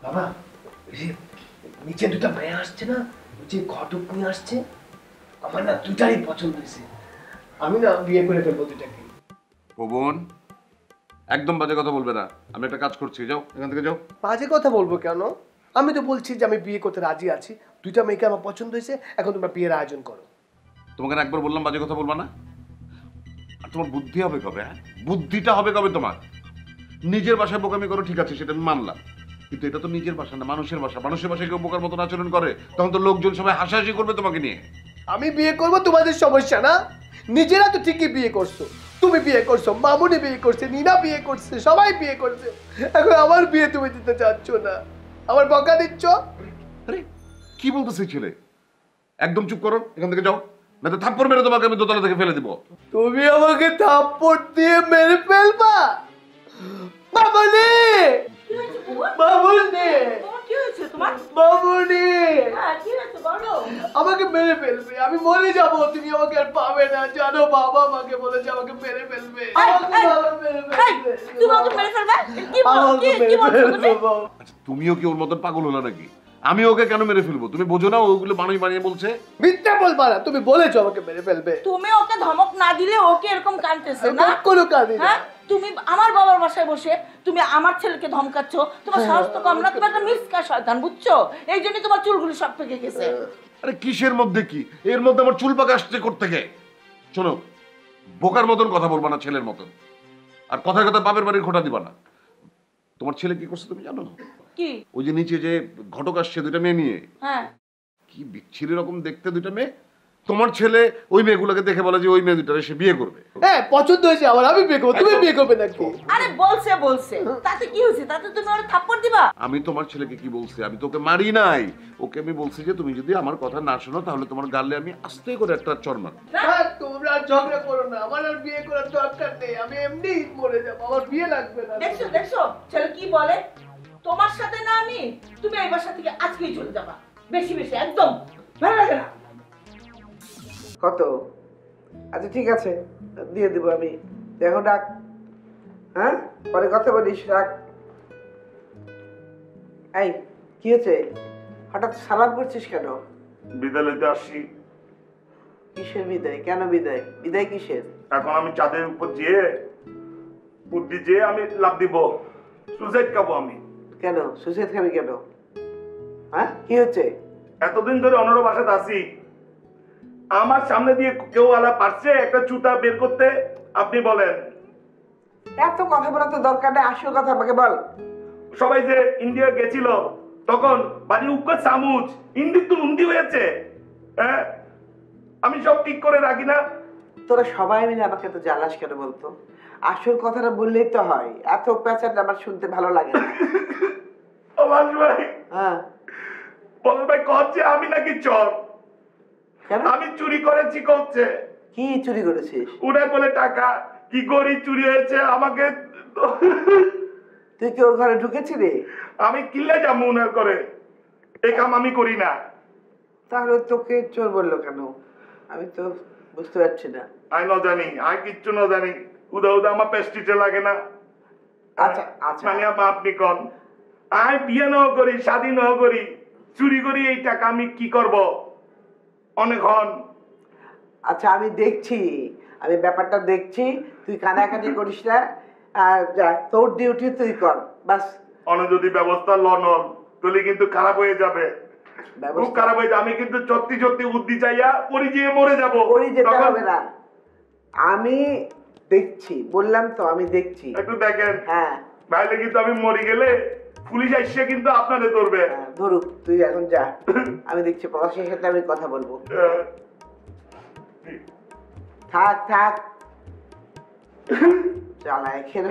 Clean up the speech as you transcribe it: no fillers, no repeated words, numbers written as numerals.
বাবা ওই যে নিচে দুটো মেয়ে আসছে না, ওই যে ঘটক নিয়ে আসছে, আমার না দুটারই পছন্দ হয়েছে। আমি না বিয়ে করে ফেলবো দুটাকে। পবন, একদম বাজে কথা বলবে না। আমি একটা কাজ করছি, যাও এখান থেকে যাও। বাজে কথা বলবো কেন? আমি তো বলছি যে আমি বিয়ে করতে রাজি আছি, দুইটা মেয়েকে আমার পছন্দ হয়েছে, এখন তোমরা বিয়ের আয়োজন করো। তোমাকে না একবার বললাম বাজে কথা বলবা না? আর তোমার বুদ্ধি হবে কবে? হ্যাঁ, বুদ্ধিটা হবে কবে তোমার? নিজের বাসায় বোকামি করো, ঠিক আছে, সেটা আমি মানলাম, কিন্তু এটা তো নিজের বাসা না, মানুষের বাসা। মানুষের বাসায় কেউ বোকার মতন আচরণ করে, তখন তো লোকজন সবাই হাসাহাসি করবে তোমাকে নিয়ে। আমি বিয়ে করবো তোমাদের সমস্যা না? নিজেরা তো ঠিকই বিয়ে করছো, তুমি বিয়ে করছো, মামুনি বিয়ে করছে, নীনা বিয়ে করছে, সবাই বিয়ে করছে, এখন আমার বিয়ে তুমি দিতে চাচ্ছ না, আমার বকা দিচ্ছ। আরে কি বলতেছে ছেলে? একদম চুপ করো, এখান থেকে যাও, না তো থাপ্পড় মেরে তোমাকে আমি দোতলা থেকে ফেলে দিব। তুমি আমাকে থাপ্পড় দিয়ে মেরে ফেলবা? মামুনি, মামুনি, মামুনি, আমাকে মেরে ফেলবে, আমি মরে যাবো, তুমি আমাকে আর পাবে না, জানো বাবা আমাকে বলেছে আমাকে মেরে ফেলবে। আচ্ছা, তুমিও কি ওর মতন পাগল হলো নাকি? আমি ওকে কেন মেরে ফেলবো? তুমি বোঝো না ওগুলো বানিয়ে বানিয়ে বলছে? মিথ্যা বলবা না, তুমি বলেছো আমাকে মেরে ফেলবে। তুমি ওকে ধমক না দিলে ওকে এরকম কাঁদতেছে না? কোনো কাঁদি না। হ্যাঁ, তুমি আমার বাবার বাসায় বসে তুমি আমার ছেলেকে ধমকাচ্ছ, তোমার সাহস তো কম না? তুমি একটা মিসকা শয়তান, বুঝছো? এই জন্য তোমার চুলগুলো সব পেকে গেছে। আরে কিসের মধ্যে কি? এর মধ্যে আমার চুল পাকা আসছে কোত্থেকে? শোনো, বোকার মতন কথা বলবা না, ছেলের মতন। আর কথায় কথা বাপের বাড়ির খোঁটা দিবা না। তোমার ছেলে কি করছে তুমি জানো? কি? ওই যে নিচে যে ঘটক আসছে দুইটা মেয়ে নিয়ে, হ্যাঁ, কি বিচ্ছিরি রকম দেখতে দুইটা মেয়ে। তোমার ছেলে ওই মেয়েগুলোকে দেখে বলে যে ওই মেয়ে দুইটা সে বিয়ে করবে। হ্যাঁ, পছন্দ হয়েছে আমার, আমি বিয়ে করবো, তুমি বিয়ে করবে নাকি? আরে বলছে তাতে কি হয়েছে? তাতে তুমি ওর থাপ্পড় দিবা? আমি তোমার ছেলেকে কি বলছি? আমি তোকে মারি নাই, ওকে আমি বলছি যে তুমি যদি আমার কথা না শোনো তাহলে তোমার গালে আমি আস্তে করে একটা চড় মারব। হ্যাঁ, তোমরা আর ঝগড়া করো না, আমার আর বিয়ে করার দরকার নেই, আমি এমনি মরে যাবো, আমার বিয়ে লাগবে না। দেখছো ছেলে কি বলে? তোমার সাথে না আমি, তুমি এই বাসা থেকে আজকেই চলে যাবা। বেশি বেশি একদম ভালো লাগে না। কত? আচ্ছা ঠিক আছে, দিয়ে দেবো আমি। দেখো ডাক, হ্যাঁ পরে কথা বলিস, রাখ। এই কি হয়েছে, হঠাৎ সালাম করছিস কেন? বিদায় লইতে আসছি। কিসের বিদায়? কেন বিদায়? বিদায় কিসের? এখন আমি চাঁদের উপর যেয়ে বুদ্ধি যেয়ে আমি লাভ দিব, সুসাইড খাবো আমি। কেন সুসাইড খাবি কেন? হ্যাঁ কি হচ্ছে? এতদিন ধরে অন্যর বাসাতে আছি, আমার সামনে দিয়ে কেউ আলা পারছে একটা চুতা বের করতে? আপনি বলেন। এত কথা বলা তো দরকার নেই, আসল কথা আমাকে বল। সবাই যে ইন্ডিয়া গেছিল তখন বাড়ির উপকার চামচ ইন্দির তো উন্দি হয়েছে। হ্যাঁ, আমি সব ঠিক করে রাখি না। তোরা সবাই মিলে আমাকে তো জ্বালাস কেন বলতো? আসল কথাটা বললেই তো হয়, এত প্যাচার আমার শুনতে ভালো লাগে না। আমার ভাই, হ্যাঁ বলো ভাই, কচ্ছে আমি নাকি চোর? কেন? আমি চুরি করেছি করছে। কি চুরি করেছিস? উনার বলে টাকা কি গড়ি চুরি হয়েছে আমাকে। তুই কি ওর ঘরে ঢুকেছিলি? আমি কিল্লে যাবো উনার করে, এই কাম আমি করি না। তাহলে তোকে চোর বললো কেন? আমি তো বুঝতে পারছি না। আমি ন জানি, আমি কিচ্ছু ন জানি। উদা উদা আমার পেস্টিতে লাগে না। আচ্ছা আচ্ছা, মানে আপনি কন, আমি বিয়ে ন করি, শাদী ন করি, চুরি করি, এই টাকা আমি কি করব? অনেক হন। আচ্ছা আমি দেখছি, আমি ব্যাপারটা দেখছি, তুই কানাকানি করিস না। আর যা, তোর ডিউটি তুই কর বাস। অন্য যদি ব্যবস্থা লন তাহলে কিন্তু খারাপ হয়ে যাবে, খুব খারাপ হয়ে যাবে। আমি কিন্তু সত্যি সত্যি উদ্দি চাইয়া পরি যেয়ে মরে যাবো। পরি যেতে হবে না, আমি দেখছি, বললাম তো আমি দেখছি। একটু দেখেন। হ্যাঁ নাইলে কিন্তু আমি মরে গেলে পুলিশ এসে কিন্তু আপনারে ধরবে। ধরুক, তুই এখন যা, আমি দেখছি পলাশের সাথে আমি কথা বলবো। থাক থাক, চালায় খেলে